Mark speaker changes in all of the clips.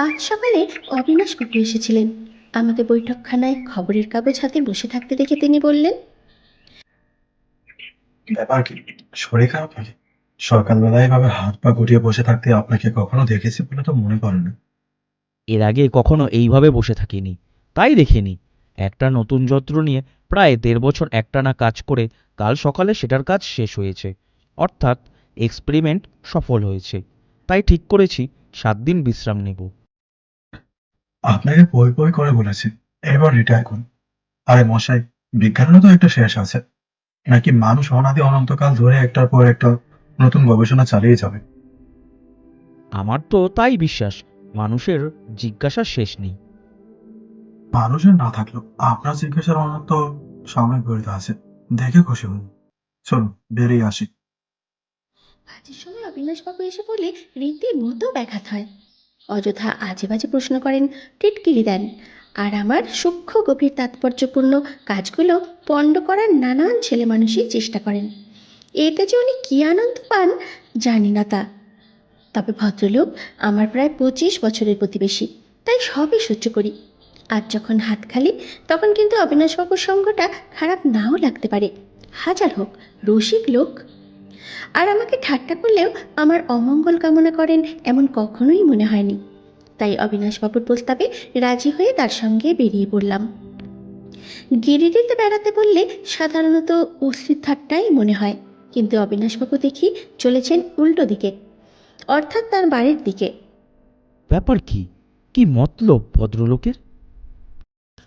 Speaker 1: আজ সকালে অবিনাশ বাবু এসেছিলেন। আমাকে বৈঠকখানায় খবরের কাগজ হাতে বসে থাকতে দেখে তিনি বললেন,
Speaker 2: ব্যাপার কি? শরীর খারাপ নাকি? সকালবেলা এভাবে হাত পা গুটিয়ে বসে থাকতে আপনাকে কখনো দেখেছি বলে তো মনে পড়ে না।
Speaker 3: এর আগে কখনো এইভাবে বসে থাকিনি, তাই দেখিনি। একটা নতুন যন্ত্র নিয়ে প্রায় ১.৫ বছর একটানা কাজ করে কাল সকালে সেটার কাজ শেষ হয়েছে। অর্থাৎ এক্সপেরিমেন্ট সফল হয়েছে। তাই ঠিক করেছি ৭ দিন বিশ্রাম নেব।
Speaker 2: আপনাকে পই পই করে বলেছি এবার রিটায়ার করুন। আরে মশাই, বিজ্ঞানেরও তো একটা শেষ আছে, নাকি মানুষ অনাদি অনন্তকাল ধরে একটার পর একটা নতুন গবেষণা চালিয়ে যাবে?
Speaker 3: আমার তো তাই বিশ্বাস, মানুষের জিজ্ঞাসার শেষ নেই।
Speaker 2: মানুষের না থাকলেও আপনার জিজ্ঞাসার অনন্ত সাময়িক বইতে আছে, দেখে খুশি হন। চলুন বেরিয়ে আসি।
Speaker 1: কাজের সময় অবিনাশ বাবু এসে বলে রীতিমতো ব্যাঘাত হয়। অযথা আজে বাজে প্রশ্ন করেন, টিটকিরি দেন, আর আমার সূক্ষ্ম গভীর তাৎপর্যপূর্ণ কাজগুলো পণ্ড করার নানান ছেলে মানুষই চেষ্টা করেন। এতে যে উনি কী আনন্দ পান জানি না তা। তবে ভদ্রলোক আমার প্রায় 25 বছরের প্রতিবেশী, তাই সবই সহ্য করি। আর যখন হাত খালি, তখন কিন্তু অবিনাশবাবুর সঙ্গটা খারাপ নাও লাগতে পারে, হাজার হোক রসিক লোক। আর আমাকে ঠাট্টা করলেও আমার অমঙ্গল কামনা করেন এমন কখনোই মনে হয়নি। তাই অবিনাশবাবুর প্রস্তাবে রাজি হয়ে তার সঙ্গে বেরিয়ে পড়লাম। গিরিডিতে বেড়াতে বললে সাধারণত অস্থির ঠাট্টাই মনে হয়, কিন্তু অবিনাশবাবু দেখি চলেছেন উল্টো দিকে, অর্থাৎ তার বাড়ির দিকে।
Speaker 3: ব্যাপার কি? কি মতলব ভদ্রলোকের?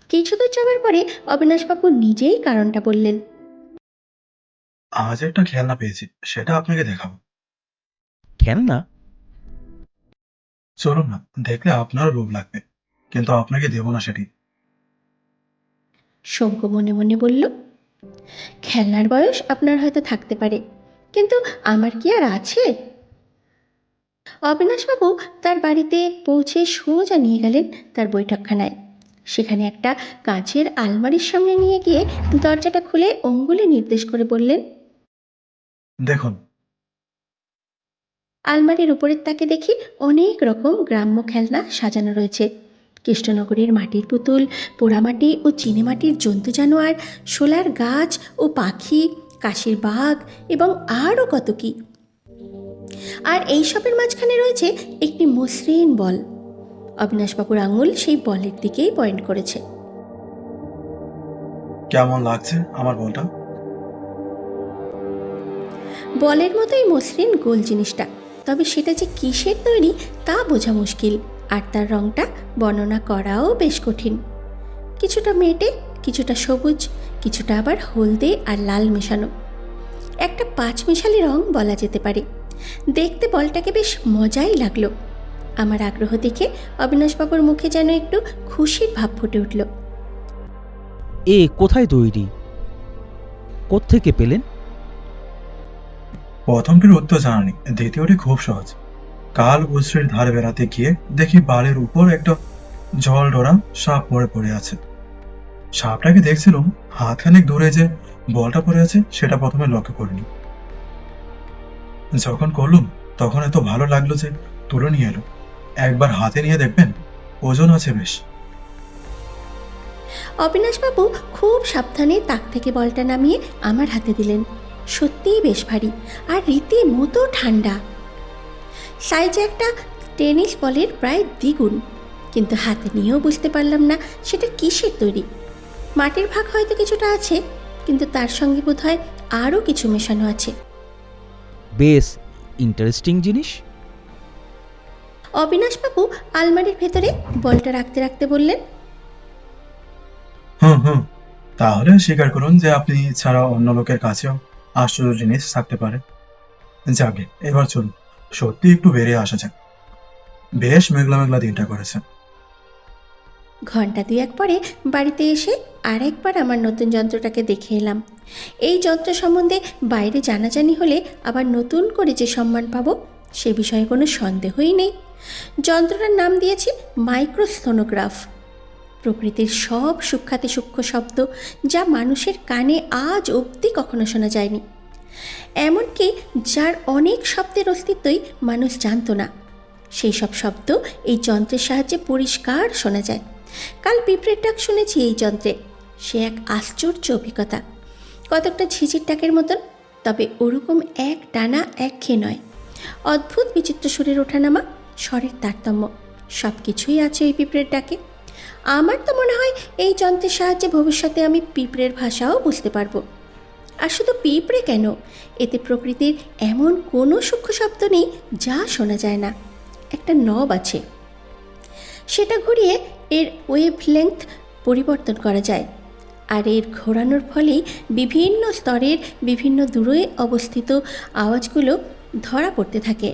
Speaker 1: কিছুদূর যাবার পরে অবিনাশবাবু নিজেই কারণটা বললেন।
Speaker 2: আজ একটা খেলনা পেয়েছি, সেটা আপনাকে দেখাবো।
Speaker 3: খেলনা?
Speaker 2: চলুন না, দেখলে আপনারও লোভ লাগবে, কিন্তু আপনাকে দেবো না সেটি।
Speaker 1: শঙ্খ মনে মনে বলল, খেলনার বয়স আপনার হয়তো থাকতে পারে, কিন্তু আমার কি আর আছে? অবিনাশবাবু তার বাড়িতে পৌঁছে সোজা নিয়ে গেলেন তার বৈঠকখানায়। সেখানে একটা কাঁচের আলমারির সামনে নিয়ে গিয়ে দরজাটা খুলে অঙ্গুলি নির্দেশ করে বললেন,
Speaker 2: দেখুন।
Speaker 1: আলমারির উপরের তাকে দেখি অনেক রকম গ্রাম্য খেলনা সাজানো রয়েছে। কৃষ্ণনগরের মাটির পুতুল, পোড়ামাটি ও চীনেমাটির জন্তু জানোয়ার, শোলার গাছ ও পাখি, কাশির বাঘ এবং আরও কত কি। আর এইসবের মাঝখানে রয়েছে একটি মসৃণ বল। অবিনাশবাবুর আঙুল সেই বলের দিকেই পয়েন্ট করেছে।
Speaker 2: কেমন লাগছে আমার বলটা?
Speaker 1: বলের মতোই মসৃণ গোল জিনিসটা, তবে সেটা যে কিসের তৈরি তা বোঝা মুশকিল, আর তার রঙটা বর্ণনা করাও বেশ কঠিন। কিছুটা মেটে, কিছুটা সবুজ, কিছুটা আবার হলদে আর লাল মেশানো, একটা পাঁচমিশালি রং বলা যেতে পারে। দেখতে বলটাকে বেশ মজাই লাগলো। আমার আগ্রহ দেখে অবিনাশবাবুর মুখে যেন একটু খুশির ভাব ফুটে উঠল।
Speaker 3: এ কোথায় তৈরি? কোত্থেকে পেলেন?
Speaker 2: প্রথমটির উত্তর জানানি, দ্বিতীয়টি খুব সহজ। কাল বস্ত্রের ধারে বেড়াতে গিয়ে দেখি বালের উপর একটা জল ডোরা সাপ পড়ে পড়ে আছে। সাপটাকে দেখছিলাম, হাতখানেক দূরে যে বলটা পড়ে আছে সেটা প্রথমে লক্ষ্য করিনি। যখন করলুম তখন এত ভালো লাগলো যে তুলে নিয়ে এলো। একবার হাতে নিয়ে দেখবেন, ওজন আছে বেশ।
Speaker 1: অবিনাশবাবু খুব সাবধানে তাক থেকে বলটা নামিয়ে আমার হাতে দিলেন। সত্যিই বেশ ভারী আর রীতিমতো ঠান্ডা। সাইজে একটা টেনিস বলের প্রায় দ্বিগুণ, কিন্তু হাতে নিয়েও বুঝতে পারলাম না সেটা কিসের তৈরি। মাটির ভাগ হয়তো কিছুটা আছে, কিন্তু তার সঙ্গে বোধহয় আরও কিছু মেশানো আছে।
Speaker 3: বেশ ইন্টারেস্টিং জিনিস।
Speaker 1: অবিনাশবাবু আলমারির ভেতরে বলটা রাখতে রাখতে বললেন,
Speaker 2: হুম হুম, তাহলে স্বীকার করুন যে আপনি ছাড়া অন্য লোকের কাছেও আশ্চর্য জিনিস থাকতে পারে। যাকে এবার চলুন, সত্যি একটু বেরিয়ে আসা যাক। বেশ মেঘলা মেঘলা দিনটা করেছে।
Speaker 1: ঘন্টা দুয়েক পরে বাড়িতে এসে আর একবার আমার নতুন যন্ত্রটাকে দেখে এলাম। এই যন্ত্র সম্বন্ধে বাইরে জানাজানি হলে আবার নতুন করে যে সম্মান পাবো সে বিষয়ে কোনো সন্দেহই নেই। যন্ত্রটার নাম দিয়েছি মাইক্রোস্থোনোগ্রাফ। প্রকৃতির সব সূক্ষ্মাতি সূক্ষ্ম শব্দ যা মানুষের কানে আজ অবধি কখনো শোনা যায়নি, এমনকি যার অনেক শব্দের অস্তিত্বই মানুষ জানত না, সেই সব শব্দ এই যন্ত্রের সাহায্যে পরিষ্কার শোনা যায়। কাল পিঁপড়ের ডাক শুনেছি এই যন্ত্রে, সে এক আশ্চর্য অভিজ্ঞতা, কতকটা ঝিঝির ডাকের মতন, তবে ওরকম এক টানা একঘেয়ে নয়। অদ্ভুত বিচিত্র সুরের ওঠানামা, স্বরের তারতম্য, সব কিছুই আছে ওই পিঁপড়ের ডাকে। আমার তো মনে হয় এই যন্ত্রের সাহায্যে ভবিষ্যতে আমি পিঁপড়ের ভাষাও বুঝতে পারবো। আর শুধু পিঁপড়ে কেন, এতে প্রকৃতির এমন কোনো সূক্ষ্ম শব্দ নেই যা শোনা যায় না। একটা নব আছে, সেটা ঘুরিয়ে এর ওয়েভ লেংথ পরিবর্তন করা যায়, আর এর ঘোরানোর ফলেই বিভিন্ন স্তরের বিভিন্ন দূরে অবস্থিত আওয়াজগুলো ধরা পড়তে থাকে।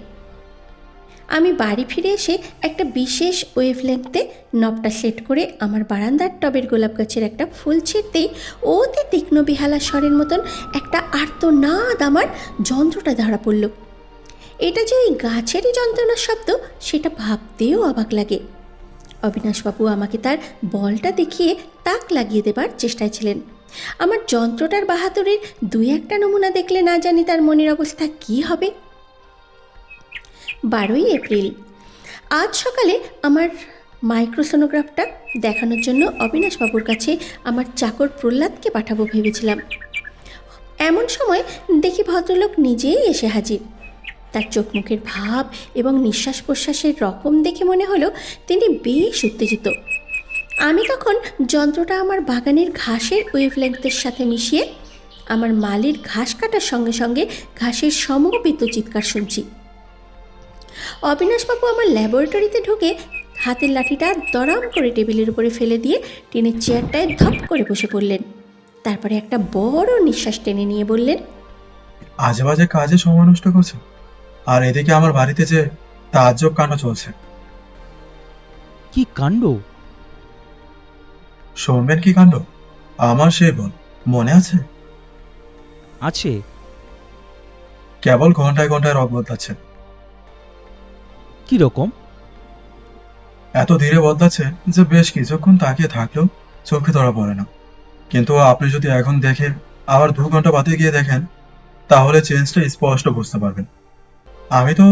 Speaker 1: আমি বাড়ি ফিরে এসে একটা বিশেষ ওয়েভলেংথে নবটা সেট করে আমার বারান্দার টবের গোলাপ গাছের একটা ফুল ছিঁড়তেই অতি তীক্ষ্ণ বিহালা স্বরের মতন একটা আর্তনাদ আমার যন্ত্রটা ধরা পড়ল। এটা যে ওই গাছেরই যন্ত্রণার শব্দ সেটা ভাবতেও অবাক লাগে। অবিনাশবাবু আমাকে তার বলটা দেখিয়ে তাক লাগিয়ে দেবার চেষ্টায় ছিলেন। আমার যন্ত্রটার বাহাদুরের দুই একটা নমুনা দেখলে না জানি তার মনের অবস্থা কী হবে। 12ই এপ্রিল। আজ সকালে আমার মাইক্রোসোনোগ্রাফটা দেখানোর জন্য অবিনাশবাবুর কাছে আমার চাকর প্রহ্লাদকে পাঠাবো ভেবেছিলাম। এমন সময় দেখি ভদ্রলোক নিজেই এসে হাজির। তার চোখ মুখের ভাব এবং নিঃশ্বাস প্রশ্বাসের রকম দেখে মনে হলো তিনি বেশ উত্তেজিত। আমি তখন যন্ত্রটা আমার বাগানের ঘাসের ওয়েভলেংথের সাথে মিশিয়ে আমার মালির ঘাস কাটার সঙ্গে সঙ্গে ঘাসের সমবেত চিৎকার শুনছি। অবিনাশবাবু আমার ল্যাবরেটরিতে ঢুকে হাতের লাঠিটা দরাম করে টেবিলের উপরে ফেলে দিয়ে টিনের চেয়ারটায় ধপ করে বসে পড়লেন। তারপরে একটা বড় নিঃশ্বাস টেনে নিয়ে বললেন,
Speaker 2: আজে বাজে কাজে সময় নষ্ট করছে, আর এদিকে আমার বাড়িতে যে তাজ্জব কাণ্ড চলছে।
Speaker 3: কি কাণ্ড?
Speaker 2: শুনবেন কি কাণ্ড? আমার সেই বোন মনে আছে?
Speaker 3: আছে।
Speaker 2: কেবল ঘন্টায় ঘন্টায় রক বদলাচ্ছে।
Speaker 3: কি রকম?
Speaker 2: এত ধীরে বদলাচ্ছে যে বেশ কিছুক্ষণ তাকিয়ে থাকলেও চোখে ধরা পড়ে না। কিন্তু আপনি যদি এখন দেখে আবার 2 ঘন্টা বাদে গিয়ে দেখেন, তাহলে চেঞ্জটা স্পষ্ট বুঝতে পারবেন। আমি তো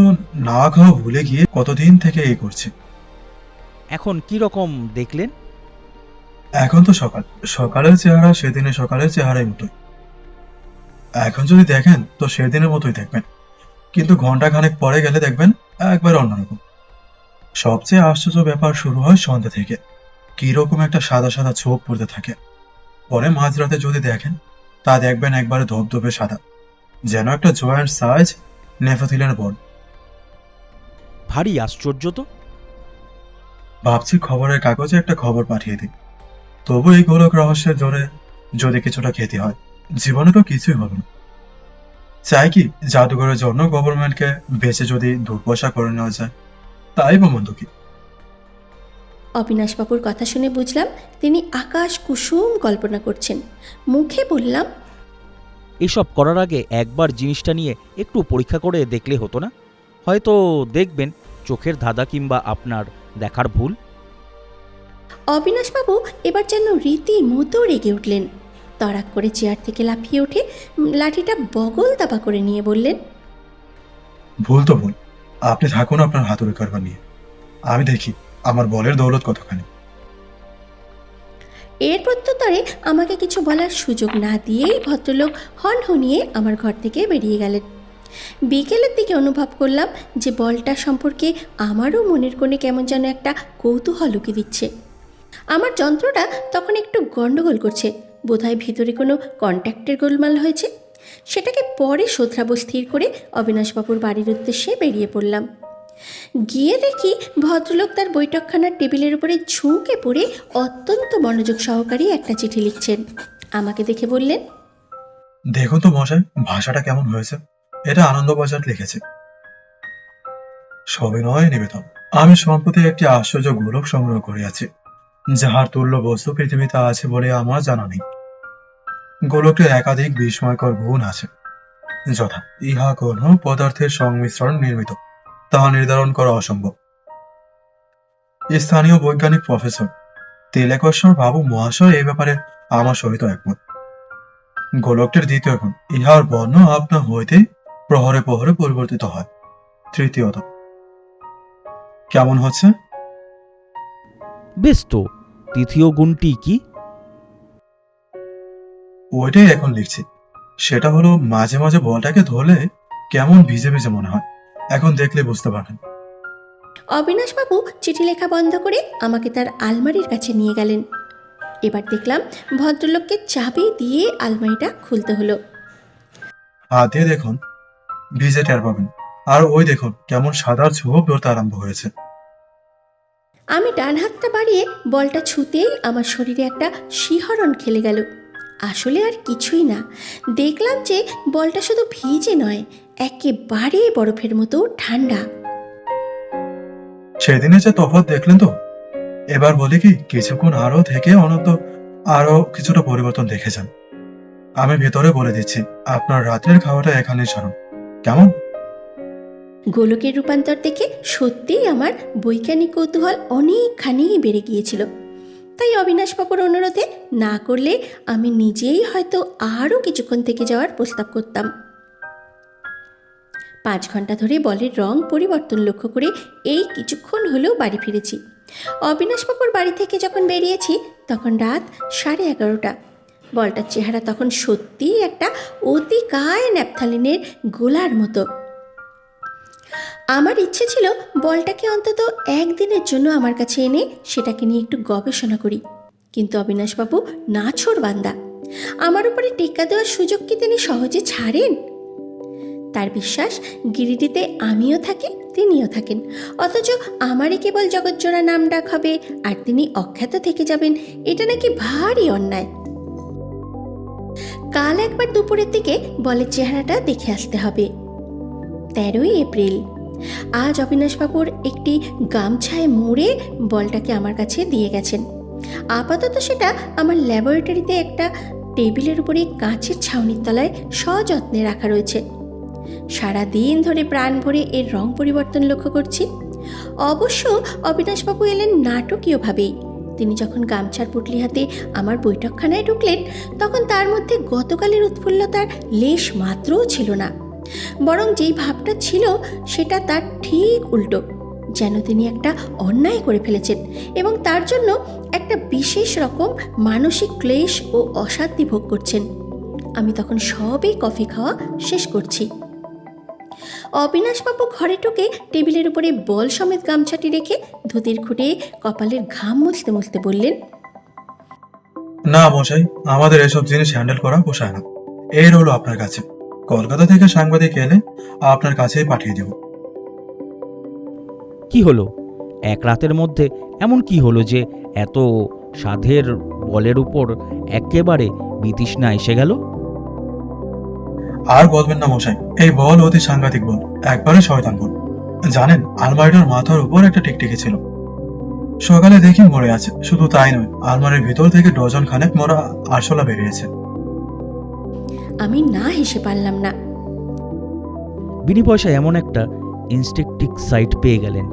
Speaker 2: না খাওয়া ভুলে গিয়ে কতদিন থেকে এই করছি।
Speaker 3: এখন কি রকম দেখলেন?
Speaker 2: এখন তো সকালের চেহারা সেদিনের সকালের চেহারাই মতোই। এখন যদি দেখেন তো সেদিনের মতোই দেখবেন, কিন্তু ঘন্টা খানেক পরে গেলে দেখবেন একবার অন্যরকম। সবচেয়ে আশ্চর্য ব্যাপার শুরু হয় সন্ধ্যা থেকে। কিরকম একটা সাদা সাদা ছোপ পড়তে থাকে। পরে মাঝরাতে যদি দেখেন তা দেখবেন একবারে ধবধবে সাদা, যেন একটা জয়েন্ট সাইজ নেফাথিলের বোর্ড।
Speaker 3: ভারী আশ্চর্য তো।
Speaker 2: ভাবছি খবরের কাগজে একটা খবর পাঠিয়ে দিই। তবু এই গোলক রহস্যের জোরে যদি কিছুটা খেতে হয়, জীবনে তো কিছুই হলো না। চাই কি জাদুঘরের জন্য গভর্নমেন্টকে বেঁচে যদি 2 পয়সা করে নেওয়া যায়, তাই বা মন্দ কি?
Speaker 1: অবিনাশবাবুর কথা শুনে বুঝলাম তিনি আকাশ কুসুম কল্পনা করছেন। মুখে বললাম,
Speaker 3: এসব করার আগে একবার জিনিসটা নিয়ে একটু পরীক্ষা করে দেখলে হতো না? হয়তো দেখবেন চোখের ধাঁধা কিংবা আপনার দেখার ভুল।
Speaker 1: অবিনাশবাবু এবার যেন রীতিমতো রেগে উঠলেন। তড়াক করে চেয়ার থেকে লাফিয়ে উঠে লাঠিটা বগল দাবা করে নিয়ে বললেন,
Speaker 2: ভুল তো ভুল, আপনি থাকুন আপনার হাতুড়ি কারবার নিয়ে। আমি দেখি আমার বলের দৌলত কতখানি।
Speaker 1: এর প্রত্যুত্তরে আমাকে কিছু বলার সুযোগ না দিয়েই ভদ্রলোক হনহনিয়ে আমার ঘর থেকে বেরিয়ে গেলেন। বিকেলের দিকে অনুভব করলাম যে বলটা সম্পর্কে আমারও মনের কোণে কেমন যেন একটা কৌতূহল উকি দিচ্ছে। আমার যন্ত্রটা তখন একটু গন্ডগোল করছে, বোধহয় ভিতরে কোনো কন্ট্যাক্টের গোলমাল হয়েছে। সেটাকে পরে শোধরাবো স্থির করে অবিনাশবাবুর বাড়ির উদ্দেশ্যে বেরিয়ে পড়লাম। গিয়ে দেখি ভদ্রলোক তার বৈঠকখানার টেবিলের উপরে ঝুঁকে পড়ে অত্যন্ত মনোযোগ সহকারে একটা চিঠি লিখছেন। আমাকে দেখে বললেন,
Speaker 2: দেখুন তো মশাই, ভাষাটা কেমন হয়েছে। এটা আনন্দবাজার লিখেছে। সবিনয় নিবেদন, আমি সম্প্রতি একটি আশ্চর্য গোলক সংগ্রহ করিয়াছি, যাহার তুল্য বস্তু পৃথিবীতে আছে বলে আমার জানা নেই। গোলকটির একাধিক বিস্ময়কর গুণ আছে, যথা ইহা কোন পদার্থের সংমিশ্রণ নির্মিত তাহা নির্ধারণ করা অসম্ভব। স্থানীয় বৈজ্ঞানিক প্রফেসর তিলেকেশ্বর বাবু মহাশয় এই ব্যাপারে আমার সহিত একমত। গোলকটির দ্বিতীয় গুণ, ইহার বর্ণ আপনা হইতে প্রহরে প্রহরে পরিবর্তিত হয়। তৃতীয়ত, কেমন হচ্ছে?
Speaker 3: বেশ তো, তৃতীয় গুণটি কি?
Speaker 2: ওইটাই এখন লিখছি। সেটা হলো মাঝে মাঝে বলটাকে ধরলে কেমন ভিজে ভিজে মনে হয়। এখন দেখলে বুঝতে পারবেন।
Speaker 1: অবিনাশবাবু চিঠি লেখা বন্ধ করে আমাকে তার আলমারির কাছে নিয়ে গেলেন। এবার দেখলাম ভদ্রলোককে চাবি দিয়ে আলমারিটা খুলতে হলো।
Speaker 2: হাত দিয়ে দেখুন, ভিজে টের পাবেন। আর ওই দেখুন কেমন সাদার ছোপ ধরতে আরম্ভ হয়েছে।
Speaker 1: আমি ডান হাতটা বাড়িয়ে বলটা ছুঁতেই আমার শরীরে একটা শিহরণ খেলে গেল। আসলে আর কিছুই না, দেখলাম যে বলটা শুধু ভিজে নয়, একেবারে বরফের মতো ঠান্ডা।
Speaker 2: সেদিনে যে তফাৎ দেখলেন তো। এবার বলি কি, কিছুক্ষণ আরো থেকে অনন্ত আরো কিছুটা পরিবর্তন দেখে যান। আমি ভেতরে বলে দিচ্ছি, আপনার রাতের খাওয়াটা এখানে ছাড়ুন, কেমন?
Speaker 1: গোলকের রূপান্তর দেখে সত্যিই আমার বৈজ্ঞানিক কৌতূহল অনেকখানি বেড়ে গিয়েছিল। তাই অবিনাশবাবুর অনুরোধে না করলে আমি নিজেই হয়তো আরও কিছুক্ষণ থেকে যাওয়ার প্রস্তাব করতাম। 5 ঘন্টা ধরে বলের রং পরিবর্তন লক্ষ্য করে এই কিছুক্ষণ হলেও বাড়ি ফিরেছি। অবিনাশবাবুর বাড়ি থেকে যখন বেরিয়েছি তখন রাত 11:30। বলটার চেহারা তখন সত্যিই একটা অতিকায় ন্যাপথালিনের গোলার মতো। আমার ইচ্ছে ছিল বলটাকে অন্তত একদিনের জন্য আমার কাছে এনে সেটাকে নিয়ে একটু গবেষণা করি, কিন্তু অবিনাশবাবু নাছোড় বান্দা। আমার উপরে টেক্কা দেওয়ার সুযোগ কি তিনি সহজে ছাড়েন? তার বিশ্বাস গিরিডিতে আমিও থাকি, তিনিও থাকেন, অথচ আমারই কেবল জগৎজোড়া নাম ডাক হবে আর তিনি অখ্যাত থেকে যাবেন। এটা নাকি ভারী অন্যায়। কাল একবার দুপুরের দিকে বলের চেহারাটা দেখে আসতে হবে। 13ই এপ্রিল। আজ অবিনাশবাবুর একটি গামছায় মুড়ে বলটাকে আমার কাছে দিয়ে গেছেন। আপাতত সেটা আমার ল্যাবরেটরিতে একটা টেবিলের উপরে কাঁচের ছাউনির তলায় সযত্নে রাখা রয়েছে। সারা দিন ধরে প্রাণ ভরে এর রং পরিবর্তন লক্ষ্য করছি। অবশ্য অবিনাশবাবু এলেন নাটকীয়ভাবেই। তিনি যখন গামছার পুটলি হাতে আমার বৈঠকখানায় ঢুকলেন তখন তার মধ্যে গতকালের উৎফুল্লতার লেশ মাত্রও ছিল না, বরং যেই ভাবটা ছিল সেটা তার ঠিক উল্টো, যেন তিনি একটা অন্যায় করে ফেলেছেন এবং তার জন্য একটা বিশেষ রকম মানসিক ক্লেশ ও অশান্তি ভোগ করছেন। আমি তখন সবে কফি খাওয়া শেষ করছি। অবিনাশবাবু ঘরে ঢুকে টেবিলের উপরে বল সমেত গামছাটি রেখে ধুতির খুঁটে কপালের ঘাম মুছতে মুছতে বললেন,
Speaker 2: না মশাই, আমাদের এসব জিনিস হ্যান্ডেল করা পোষায় না। এই রইল আপনার কাছে। কলকাতা থেকে সাংবাদিক এলে আপনার কাছেই পাঠিয়ে দেব।
Speaker 3: কি হলো? এক রাতের মধ্যে এমন কি হলো যে এত সাধের বলের উপর একেবারে বিতৃষ্ণা এসে গেল?
Speaker 2: আর বলবেন না মশাই, এই বল অতি সাংঘাতিক বল, একবারে শয়তান বল। জানেন, আলমারিটার মাথার উপর একটা টিকটিকি ছিল। সকালে দেখি মরে আছে। শুধু তাই নয়, আলমারির ভিতর থেকে ডজন খানেক মরা আরশোলা বেরিয়েছে।
Speaker 1: আমি না হেসে পারলাম না।
Speaker 3: বিনি পয়সা এমন একটা ইনস্টিকটিক সাইট পেয়ে গেলেন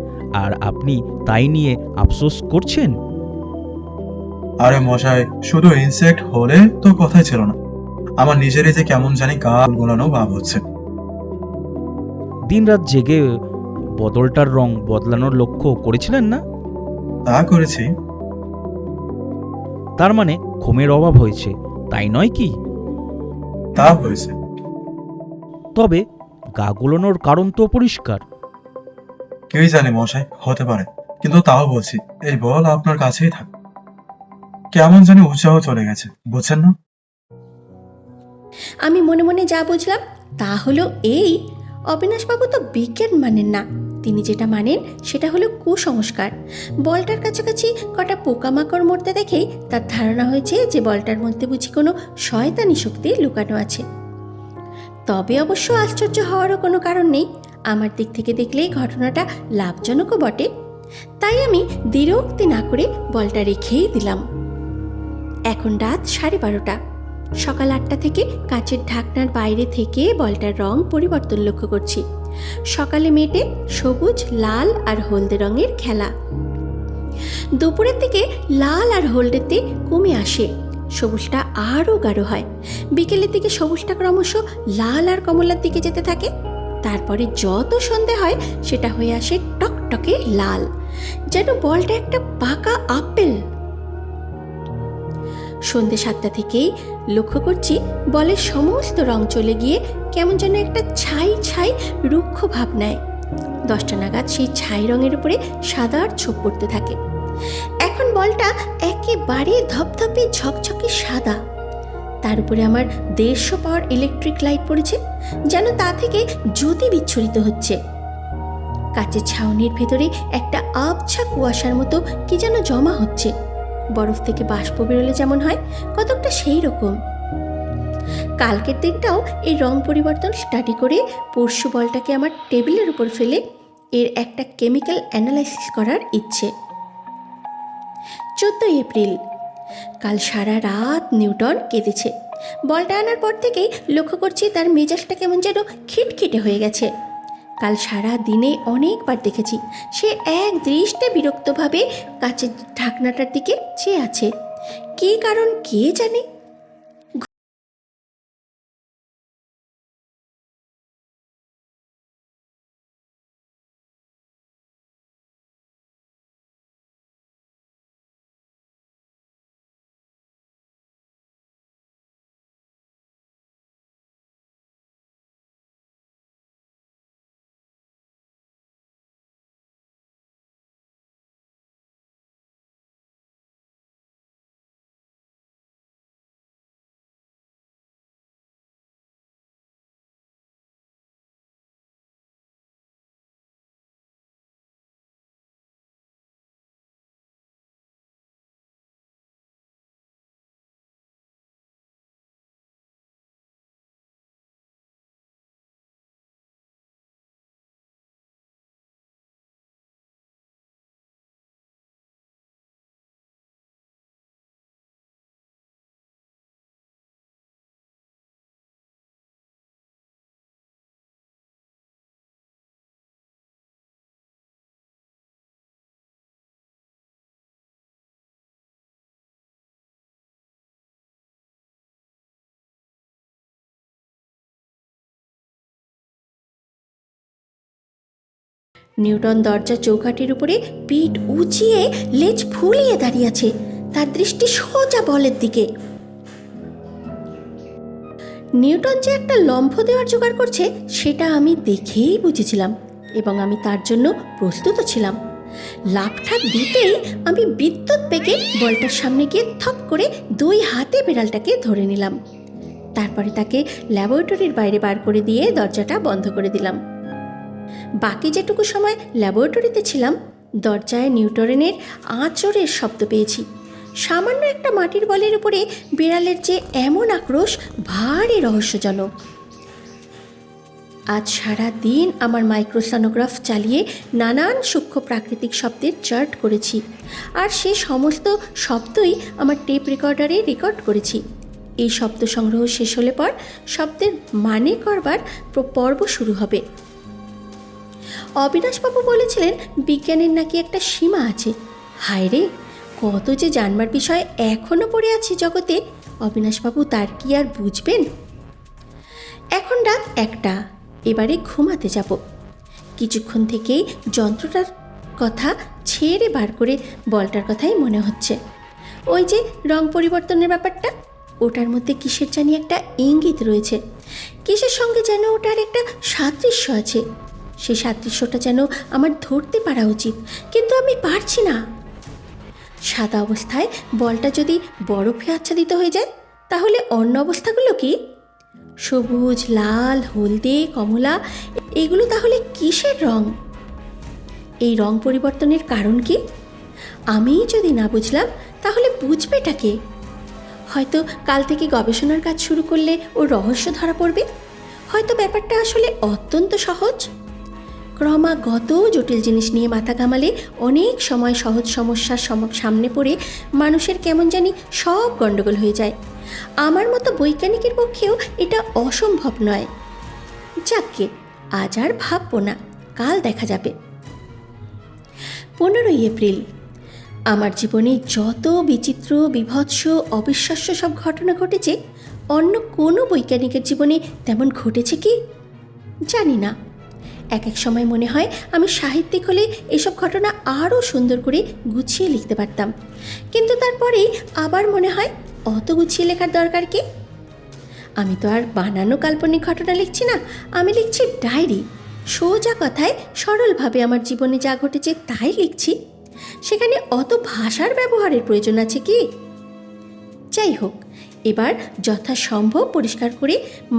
Speaker 3: আর আপনি তাই নিয়ে আফসোস করছেন?
Speaker 2: আরে মশাই, শুধু ইনসেক্ট হলে তো কথাই ছিল না। আমার নিজেরই যে কেমন জানি গাল গোলানো ভাব হচ্ছে।
Speaker 3: দিনরাত জেগে বদলটার রং বদলানোর লক্ষ্য করেছিলেন না?
Speaker 2: তা করেছি।
Speaker 3: তার মানে ঘুমের অভাব হয়েছে, তাই নয় কি?
Speaker 2: তা হয়েছে।
Speaker 3: তবে গা গোলানোর কারণ তো পরিষ্কার।
Speaker 2: কে জানে মশাই, হতে পারে, কিন্তু তাও বলছি এই বল আপনার কাছেই থাক। কেমন জানি উৎসাহ চলে গেছে, বুঝছেন না?
Speaker 1: আমি মনে মনে যা বুঝলাম তা হলো এই, অবিনাশবাবু তো বিজ্ঞান মানেন না, তিনি যেটা মানেন সেটা হলো কুসংস্কার। বলটার কাছাকাছি কটা পোকামাকড় মরতে দেখেই তার ধারণা হয়েছে যে বলটার মধ্যে বুঝি কোনো শয়তানি শক্তি লুকানো আছে। তবে অবশ্য আশ্চর্য হওয়ারও কোনো কারণ নেই। আমার দিক থেকে দেখলেই ঘটনাটা লাভজনকও বটে। তাই আমি দ্বিরোক্তি না করে বলটা রেখেই দিলাম। এখন রাত 12:30। সকাল 8টা থেকে কাচের ঢাকনার বাইরে থেকে বলটার রং পরিবর্তন লক্ষ্য করছি। সকালে মেটে সবুজ, লাল আর হলদে রঙের খেলা। দুপুরের দিকে লাল আর হলদেতে কমে আসে, সবুজটা আরও গাঢ় হয়। বিকেলের দিকে সবুজটা ক্রমশ লাল আর কমলার দিকে যেতে থাকে। তারপরে যত সন্ধে হয় সেটা হয়ে আসে টক টকটকে লাল, যেন বলটা একটা পাকা আপেল। সন্ধ্যে 7টা থেকেই লক্ষ্য করছি বলের সমস্ত রং চলে গিয়ে কেমন যেন একটা ছাই ছাই রুক্ষ ভাব নেয়। 10টা নাগাদ সেই ছাই রঙের উপরে সাদার ছোপ পড়তে থাকে। এখন বলটা একেবারে ধপধপে ঝকঝকে সাদা, তার উপরে আমার 150 পাওয়ার ইলেকট্রিক লাইট পড়েছে, যেন তা থেকে জ্যোতি বিচ্ছুরিত হচ্ছে। কাচের ছাউনির ভেতরে একটা আবছা কুয়াশার মতো কি যেন জমা হচ্ছে, বরফ থেকে বাষ্প বেরোলে যেমন হয় কতকটা সেই রকম। কালকের দিনটাও এই রং পরিবর্তন স্টাডি করে পরশু বলটাকে আমার টেবিলের উপর ফেলে এর একটা কেমিক্যাল অ্যানালাইসিস করার ইচ্ছে। 14 এপ্রিল। কাল সারা রাত নিউটন কেঁদেছে। বলটা আনার পর থেকেই লক্ষ্য করছি তার মেজাজটা কেমন যেন খিটখিটে হয়ে গেছে। কাল সারা দিনে অনেকবার দেখেছি সে এক দৃষ্টে বিরক্তভাবে কাচের ঢাকনাটার দিকে চেয়ে আছে। কী কারণ কে জানে। নিউটন দরজার চৌকাঠির উপরে পিঠ উঁচিয়ে লেজ ফুলিয়ে দাঁড়িয়ে আছে, তার দৃষ্টি সোজা বলের দিকে। নিউটন যে একটা লম্ফ দেওয়ার জোগাড় করছে সেটা আমি দেখেই বুঝেছিলাম, এবং আমি তার জন্য প্রস্তুত ছিলাম। লাফঠাক দিতেই আমি বিদ্যুৎ বেগে বলটার সামনে গিয়ে থপ করে 2 হাতে বিড়ালটাকে ধরে নিলাম। তারপরে তাকে ল্যাবরেটরির বাইরে বার করে দিয়ে দরজাটা বন্ধ করে দিলাম। বাকি যেটুকু সময় ল্যাবরেটরিতে ছিলাম, দরজায় নিউটনের আঁচড়ের শব্দ পেয়েছি। সামান্য একটা মাটির বলের উপরে বিড়ালের যে এমন আক্রোশ ভারী রহস্যজনক। আজ সারা দিন আমার মাইক্রোসনোগ্রাফ চালিয়ে নানান সূক্ষ্ম প্রাকৃতিক শব্দের চার্ট করেছি, আর সে সমস্ত শব্দই আমার টেপ রেকর্ডারে রেকর্ড করেছি। এই শব্দ সংগ্রহ শেষ হলে পর শব্দের মানে করবার পর্ব শুরু হবে। অবিনাশবাবু বলেছিলেন বিজ্ঞানের নাকি একটা সীমা আছে। হায় রে, কত যে জানবার বিষয় এখনও পড়ে আছে জগতে, অবিনাশবাবু তার কি আর বুঝবেন। এখন রাত 1টা, এবারে ঘুমাতে যাব। কিছুক্ষণ থেকেই যন্ত্রটার কথা ছেড়ে বার করে বলটার কথাই মনে হচ্ছে। ওই যে রং পরিবর্তনের ব্যাপারটা, ওটার মধ্যে কিসের জানি একটা ইঙ্গিত রয়েছে, কিসের সঙ্গে যেন ওটার একটা সাদৃশ্য আছে। সেই সাদৃশ্যটা যেন আমার ধরতে পারা উচিত, কিন্তু আমি পারছি না। সাদা অবস্থায় বলটা যদি বরফে আচ্ছাদিত হয়ে যায়, তাহলে অন্য অবস্থাগুলো কি? সবুজ, লাল, হলদে, কমলা, এগুলো তাহলে কিসের রং? এই রং পরিবর্তনের কারণ কি? আমিই যদি না বুঝলাম, তাহলে বুঝবেটা কে? হয়তো কাল থেকে গবেষণার কাজ শুরু করলে ওর রহস্য ধরা পড়বে। হয়তো ব্যাপারটা আসলে অত্যন্ত সহজ। ক্রমাগত জটিল জিনিস নিয়ে মাথা ঘামালে অনেক সময় সহজ সমস্যার সামনে পড়ে মানুষের কেমন জানি সব গণ্ডগোল হয়ে যায়। আমার মতো বৈজ্ঞানিকের পক্ষেও এটা অসম্ভব নয়। যাকগে, আজ আর ভাববো না, কাল দেখা যাবে। 15 এপ্রিল। আমার জীবনে যত বিচিত্র, বিভৎস, অবিশ্বাস্য সব ঘটনা ঘটেছে, অন্য কোনো বৈজ্ঞানিকের জীবনে তেমন ঘটেছে কি জানি না। এক এক সময় মনে হয় আমি সাহিত্যিক হলে এসব ঘটনা আরও সুন্দর করে গুছিয়ে লিখতে পারতাম, কিন্তু তারপরেই আবার মনে হয় অত গুছিয়ে লেখার দরকার কি? আমি তো আর বানানো কাল্পনিক ঘটনা লিখছি না, আমি লিখছি ডায়েরি। সোজা কথায় সরলভাবে আমার জীবনে যা ঘটেছে তাই লিখছি। সেখানে অত ভাষার ব্যবহারের প্রয়োজন আছে কি? যাই হোক, এবার যথাসম্ভব পরিষ্কার করে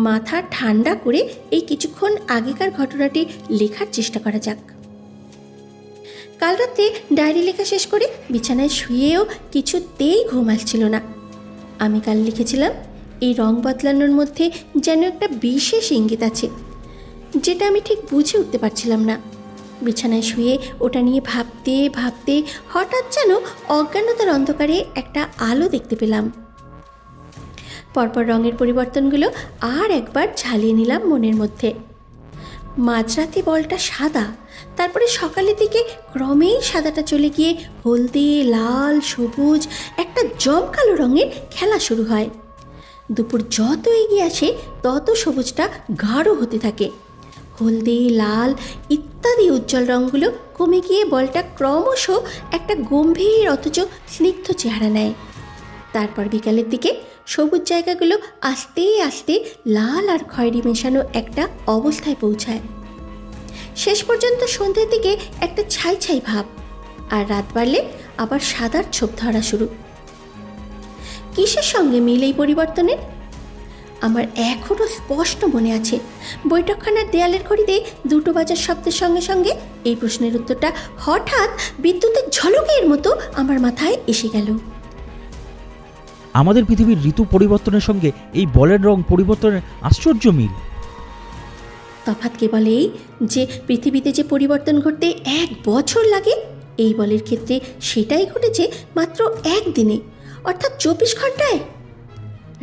Speaker 1: মাথা ঠান্ডা করে এই কিছুক্ষণ আগেকার ঘটনাটি লেখার চেষ্টা করা যাক। কাল রাতে ডায়েরি লেখা শেষ করে বিছানায় শুয়েও কিছুতেই ঘুম আসছিল না। আমি কাল লিখেছিলাম, এই রং বদলানোর মধ্যে যেন একটা বিশেষ ইঙ্গিত আছে, যেটা আমি ঠিক বুঝে উঠতে পারছিলাম না। বিছানায় শুয়ে ওটা নিয়ে ভাবতে ভাবতে হঠাৎ যেন অজ্ঞানতার অন্ধকারে একটা আলো দেখতে পেলাম। পরপর রঙের পরিবর্তনগুলো আর একবার ঝালিয়ে নিলাম মনের মধ্যে। মাঝরাতে বলটা সাদা, তারপরে সকালের দিকে ক্রমেই সাদাটা চলে গিয়ে হলদে, লাল, সবুজ একটা জমকালো রঙের খেলা শুরু হয়। দুপুর যত এগিয়ে আসে তত সবুজটা গাঢ় হতে থাকে। হলদে, লাল ইত্যাদি উজ্জ্বল রঙগুলো কমে গিয়ে বলটা ক্রমশ একটা গম্ভীর অথচ স্নিগ্ধ চেহারা নেয়। তারপর বিকালের দিকে সবুজ জায়গাগুলো আস্তে আস্তে লাল আর খয়েরি মেশানো একটা অবস্থায় পৌঁছায়। শেষ পর্যন্ত সন্ধ্যের দিকে একটা ছাই ছাই ভাব, আর রাত বাড়লে আবার সাদার ছোপ ধরা শুরু। কিসের সঙ্গে মিল এই পরিবর্তনের? আমার এখনও স্পষ্ট মনে আছে, বৈঠকখানার দেয়ালের ঘড়িতে 2টো বাজার শব্দের সঙ্গে সঙ্গে এই প্রশ্নের উত্তরটা হঠাৎ বিদ্যুতের ঝলকের মতো আমার মাথায় এসে গেল।
Speaker 3: আমাদের পৃথিবীর ঋতু পরিবর্তনের সঙ্গে এই বলের রং পরিবর্তনের আশ্চর্য মিল।
Speaker 1: তফাৎ কেবল এই যে পৃথিবীতে যে পরিবর্তন ঘটতে 1 বছর লাগে, এই বলের ক্ষেত্রে সেটাই ঘটেছে মাত্র 1 দিনে, অর্থাৎ 24 ঘন্টায়।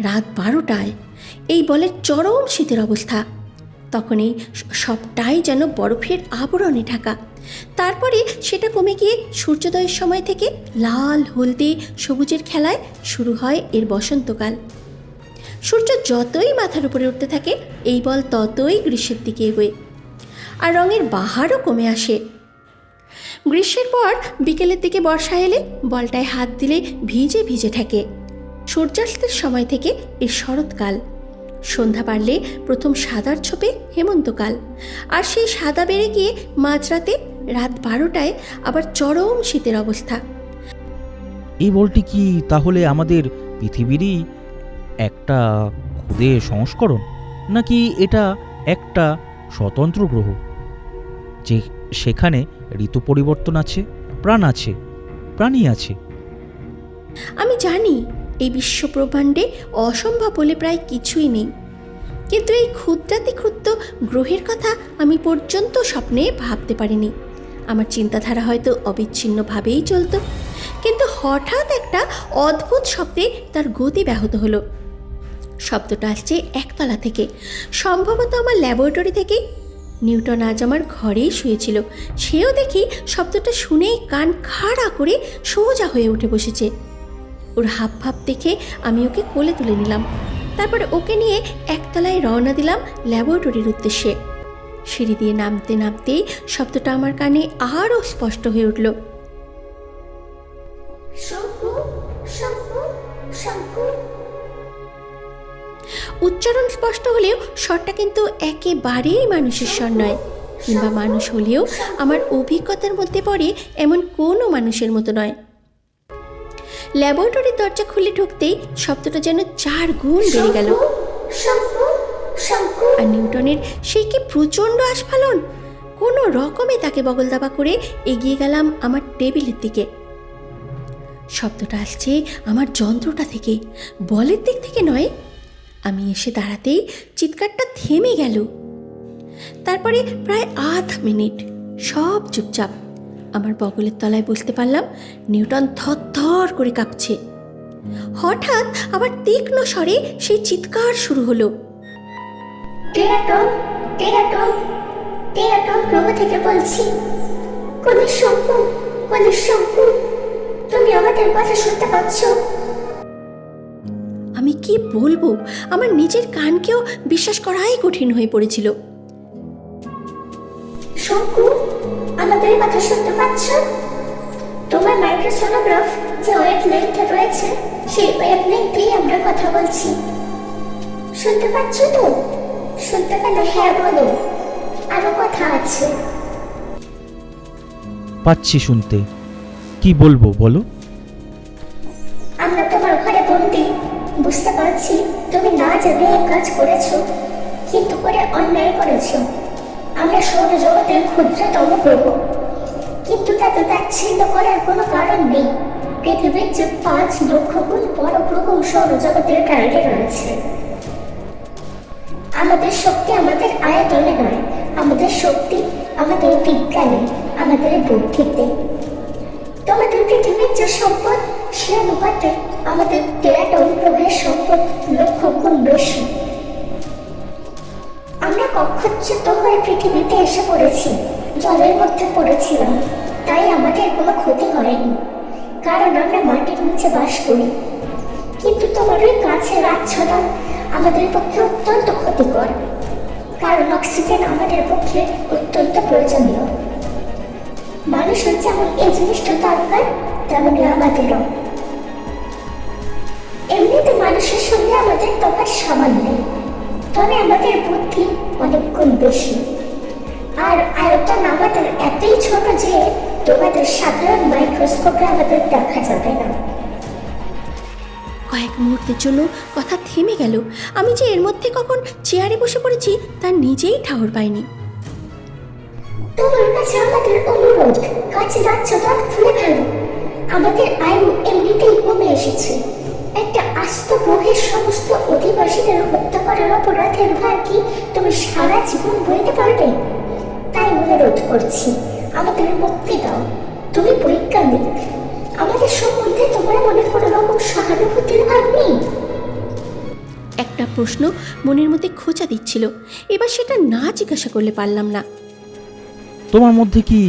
Speaker 1: রাত 12টায় এই বলের চরম শীতের অবস্থা। তখন এই সবটাই যেন বরফের আবরণে ঢাকা। তারপরে সেটা কমে গিয়ে সূর্যোদয়ের সময় থেকে লাল, হলদে, সবুজের খেলায় শুরু হয় এর বসন্তকাল। সূর্য যতই মাথার উপরে উঠতে থাকে এই বল ততই গ্রীষ্মের দিকে এগোয়, আর রঙের বাহারও কমে আসে। গ্রীষ্মের পর বিকেলের দিকে বর্ষা এলে বলটায় হাত দিলে ভিজে ভিজে থাকে। সূর্যাস্তের সময় থেকে এই শরৎকাল, সন্ধ্যা বাড়লে প্রথম সাদার ছোপে হেমন্তকাল, আর সেই সাদা বেড়ে গিয়ে মাঝরাতে রাত 12টায় আবার চরম শীতের অবস্থা।
Speaker 3: এই বলটি কি তাহলে আমাদের পৃথিবীরই একটা ক্ষুদে সংস্করণ, নাকি এটা একটা স্বতন্ত্র গ্রহ, যে সেখানে ঋতু পরিবর্তন আছে, প্রাণ আছে, প্রাণী আছে?
Speaker 1: আমি জানি এই বিশ্বব্রহ্মাণ্ডে অসম্ভব বলে প্রায় কিছুই নেই, কিন্তু এই ক্ষুদ্রাতি ক্ষুদ্র গ্রহের কথা আমি পর্যন্ত স্বপ্নে ভাবতে পারিনি। আমার চিন্তাধারা হয়তো অবিচ্ছিন্নভাবেই চলত, কিন্তু হঠাৎ একটা অদ্ভুত শব্দে তার গতি ব্যাহত হলো। শব্দটা আসছে একতলা থেকে, সম্ভবত আমার ল্যাবরেটরি থেকেই। নিউটন আজ আমার ঘরেই শুয়েছিল, সেও দেখি শব্দটা শুনেই কান খাড়া করে সোজা হয়ে উঠে বসেছে। ওর হাব ভাব দেখে আমি ওকে কোলে তুলে নিলাম, তারপরে ওকে নিয়ে একতলায় রওনা দিলাম ল্যাবরেটরির উদ্দেশ্যে। সিঁড়ি দিয়ে নামতে নামতেই শব্দটা আমার কানে আরও স্পষ্ট হয়ে উঠল। উচ্চারণ স্পষ্ট হলেও স্বরটা কিন্তু একেবারেই মানুষের স্বর নয়, কিংবা মানুষ হলেও আমার অভিজ্ঞতার মধ্যে পড়ে এমন কোনো মানুষের মতো নয়। ল্যাবরেটরির দরজা খুলে ঢুকতেই শব্দটা যেন 4 গুণ বেড়ে গেল। আর নিউটনের সেই কি প্রচণ্ড আস্ফালন! কোনো রকমে তাকে বগল দাবা করে এগিয়ে গেলাম আমার টেবিলের দিকে। শব্দটা আসছে আমার যন্ত্রটা থেকে, বলের দিক থেকে নয়। আমি এসে দাঁড়াতেই চিৎকারটা থেমে গেল। তারপরে প্রায় আধ মিনিট সব চুপচাপ। আমার বগলের তলায় বুঝতে পারলাম নিউটন থরথর করে কাঁপছে। হঠাৎ আবার তীক্ষ্ণ স্বরে সেই চিৎকার শুরু হলো।
Speaker 4: টেরাটন টেরাটন টেরাটন গ্রহ থেকে বলছি। শঙ্কু, তুমি আমাদের কথা শুনতে পাচ্ছ?
Speaker 1: আমি কি বলবো, আমার নিজের কানকেও বিশ্বাস করাই কঠিন হয়ে পড়েছিল।
Speaker 4: শঙ্কু, আমাদের কথা শুনতে পাচ্ছ? তোমার মাইক্রোসোনোগ্রাফ যে ওয়েভলেন্থে রয়েছে সেই ওয়েভলেন্থেই আমরা কথা বলছি। শুনতে পাচ্ছ তো? শুনতে পেলে হ্যাঁ বলো। আরো কথা আছে।
Speaker 3: পাচ্ছি শুনতে। কি বলবো বলো?
Speaker 4: আমরা তোমার ঘরে বন্দি। বুঝতে পারছি তুমি না জেনে এই কাজ করেছো, কিন্তু করে অন্যায় করেছো। আমরা সৌরজগতের ক্ষুদ্রতম গ্রহ, কিন্তু তাতে তাচ্ছিল্য করার কোনো কারণ নেই। পৃথিবীর যে 5 লক্ষ গুণ বড় গ্রহ সৌরজগতের বাইরে রয়েছে। আমাদের শক্তি আমাদের আয়তনে নয়, আমাদের শক্তি আমাদের বিজ্ঞানে, আমাদের বুদ্ধিতে। তোমাদের পৃথিবীর যে সম্পদ সে অনুপাতে আমাদের টেরাটন গ্রহের সম্পদ লক্ষ গুণ বেশি। আমরা কক্ষচ্যুত হয়ে পৃথিবীতে এসে পড়েছি, জলের মধ্যে পড়েছিলাম, তাই আমাদের কোনো ক্ষতি হয়নি, কারণ আমরা মাটির নিচে বাস করি। কিন্তু তোমার ওই কাছের আচ্ছাদন আমাদের পক্ষে অত্যন্ত ক্ষতিকর, কারণ অক্সিজেন আমাদের পক্ষে অত্যন্ত প্রয়োজনীয়। মানুষের যেমন এই জিনিসটা দরকার, তেমনি আমাদেরও। এমনিতে মানুষের সঙ্গে আমাদের তফাৎ সামান্য, তবে আমাদের বুদ্ধি অনেক গুণ বেশি। আর আয়তন আমাদের এতই ছোট যে তোমাদের সাধারণ মাইক্রোস্কোপে আমাদের দেখা যাবে না।
Speaker 1: কয়েক মুহূর্তের জন্য কথা থেমে গেল। আমি যে এর মধ্যে কখন চেয়ারে বসে পড়েছি তার নিজেই ঠাহর পাইনি।
Speaker 4: তোমার কাছে আমাদের অনুরোধ, কাছের আচ্ছাদন খুলে ফেলো। আমাদের আয়ু এমনিতেই কমে এসেছে। একটা আস্ত গ্রহের সমস্ত অধিবাসীদের হত্যা করার অপরাধের ভার কি তুমি সারা জীবন বইতে পারবে? তাই অনুরোধ করছি, আমাদের মুক্তি দাও। তুমি বৈজ্ঞানিক, আমাদের সম্বন্ধে তোমার মনে কোনো রকম সহানুভূতির ভাব নেই?
Speaker 1: একটা প্রশ্ন মনের মধ্যে খোঁচা দিচ্ছিল, এবার সেটা না জিজ্ঞাসা করলে পারলাম না।
Speaker 3: তোমার মধ্যে কি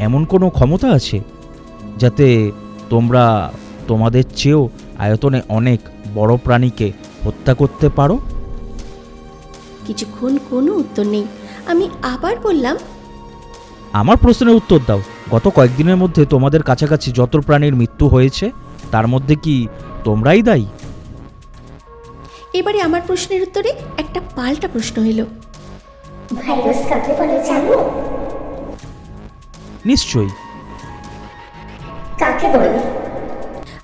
Speaker 3: এমন কোনো ক্ষমতা আছে যাতে তোমরা তোমাদের চেয়েও আয়তনে অনেক বড় প্রাণীকে হত্যা করতে পারো?
Speaker 1: কিছুক্ষণ কোনো উত্তর নেই। আমি আবার বললাম,
Speaker 3: আমার প্রশ্নের উত্তর দাও। গত কয়েকদিনের মধ্যে তোমাদের কাছাকাছি যত প্রাণীর মৃত্যু হয়েছে তার মধ্যে কি তোমরাই দায়ী?
Speaker 1: এবারে আমার প্রশ্নের উত্তরে একটা পাল্টা প্রশ্ন এলো।
Speaker 4: ভাইরাস কাকে বলে জানো?
Speaker 3: নিশ্চয়ই।
Speaker 4: কাকে বলে?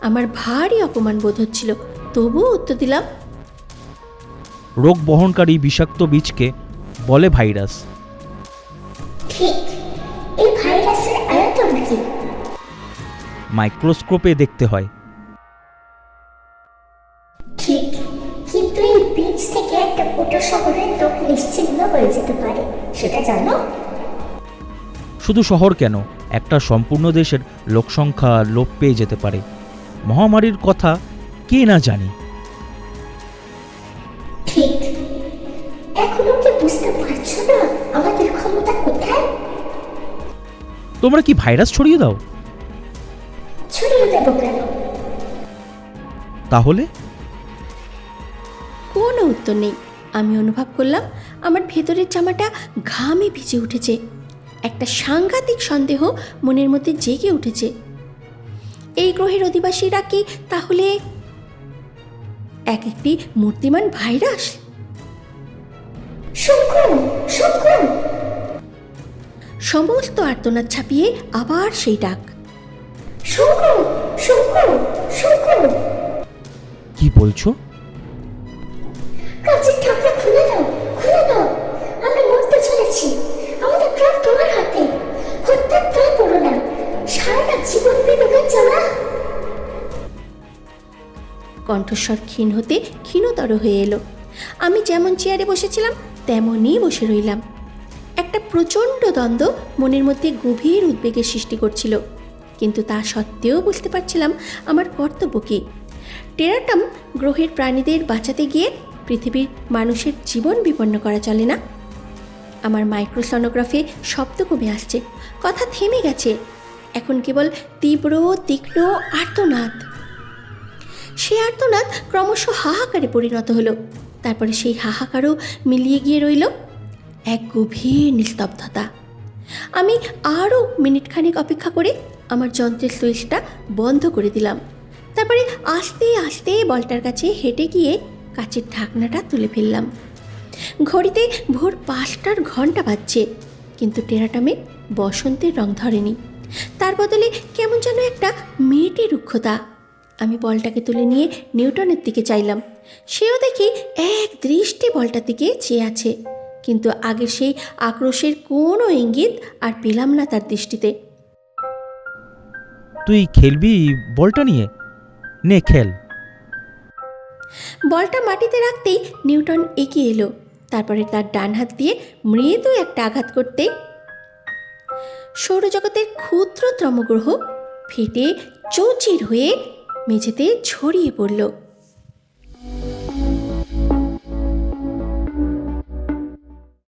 Speaker 1: আমার ভারী অপমান বোধ হচ্ছিল, তবুও উত্তর দিলাম,
Speaker 3: রোগ বহনকারী বিষাক্ত বীজকে বলে ভাইরাস।
Speaker 4: ঠিক। এই ভাইরাসের আয়তন কি?
Speaker 3: মাইক্রোস্কোপে দেখতে হয়।
Speaker 4: ঠিক, কিন্তু এই বীজ থেকে একটা ছোট শহরের লোক নিশ্চিহ্ন হয়ে যেতে পারে, সেটা জানো?
Speaker 3: শুধু শহর কেন, একটা সম্পূর্ণ দেশের লোকসংখ্যা লোপ পেয়ে যেতে পারে। মহামারীর কথা কে না জানি।
Speaker 4: ঠিক। এখনো কি বুঝতে পারছো না আমাদের ক্ষমতা কোথায়?
Speaker 3: তোমরা কি ভাইরাস ছড়িয়ে দাও?
Speaker 4: ছড়িয়ে দেবো কেন?
Speaker 3: তাহলে
Speaker 1: কোনো উত্তর নেই। আমি অনুভব করলাম আমার ভেতরের জামাটা ঘামে ভিজে উঠেছে। একটা সাংঘাতিক সন্দেহ মনের মধ্যে জেগে উঠেছে। এই গ্রহের অধিবাসীরা কি তাহলে এক একটি মূর্তিমান ভাইরাস?
Speaker 4: শঙ্কু, শঙ্কু!
Speaker 1: সমস্ত আর্তনাদ ছাপিয়ে আবার সেই ডাক,
Speaker 4: শঙ্কু, শঙ্কু, শঙ্কু!
Speaker 3: কি বলছো?
Speaker 4: কাঁচের ঢাকনা খুলে দাও, খুলে দাও। আমরা মরতে চলেছি। আমাদের প্রাণ তোমার হাতে। হত্যার প্রাণ করো না। সারাটা জীবন বিনোদন চালা।
Speaker 1: কণ্ঠস্বর ক্ষীণ হতে ক্ষীণতর হয়ে এলো। আমি যেমন চেয়ারে বসেছিলাম তেমনই বসে রইলাম। একটা প্রচণ্ড দ্বন্দ্ব মনের মধ্যে গভীর উদ্বেগের সৃষ্টি করছিল, কিন্তু তা সত্ত্বেও বুঝতে পারছিলাম আমার কর্তব্য কী। টেরাটাম গ্রহের প্রাণীদের বাঁচাতে গিয়ে পৃথিবীর মানুষের জীবন বিপন্ন করা চলে না। আমার মাইক্রোসনোগ্রাফে শব্দ কমে আসছে, কথা থেমে গেছে। এখন কেবল তীব্র তীক্ষ্ণ আর্তনাদ। সে আর্তনাদ ক্রমশ হাহাকারে পরিণত হলো। তারপরে সেই হাহাকারও মিলিয়ে গিয়ে রইল এক গভীর নিস্তব্ধতা। আমি আরও মিনিটখানেক অপেক্ষা করে আমার যন্ত্রের সুইচটা বন্ধ করে দিলাম। তারপরে আস্তে আস্তে বলটার কাছে হেঁটে গিয়ে কাচের ঢাকনাটা তুলে ফেললাম। ঘড়িতে ভোর 5টার ঘন্টা বাজছে, কিন্তু টেরাটামে বসন্তের রং ধরেনি। তার বদলে কেমন যেন একটা মেয়েটি রুক্ষতা। আমি বলটাকে তুলে নিয়ে নিউটনের দিকে চাইলাম। সেও দেখি এক দৃষ্টি বলটার দিকে চেয়ে আছে, কিন্তু আগের সেই আক্রোশের কোনো ইঙ্গিত আর পেলাম না তার দৃষ্টিতে।
Speaker 3: তুই খেলবি বলটা নিয়ে? নে খেল।
Speaker 1: বলটা মাটিতে রাখতেই নিউটন এগিয়ে এলো। তারপরে তার ডান হাত দিয়ে মৃদু একটা আঘাত করতে সৌরজগতের ক্ষুদ্রতম গ্রহ ফেটে চৌচির হয়ে মেঝেতে ছড়িয়ে পড়ল।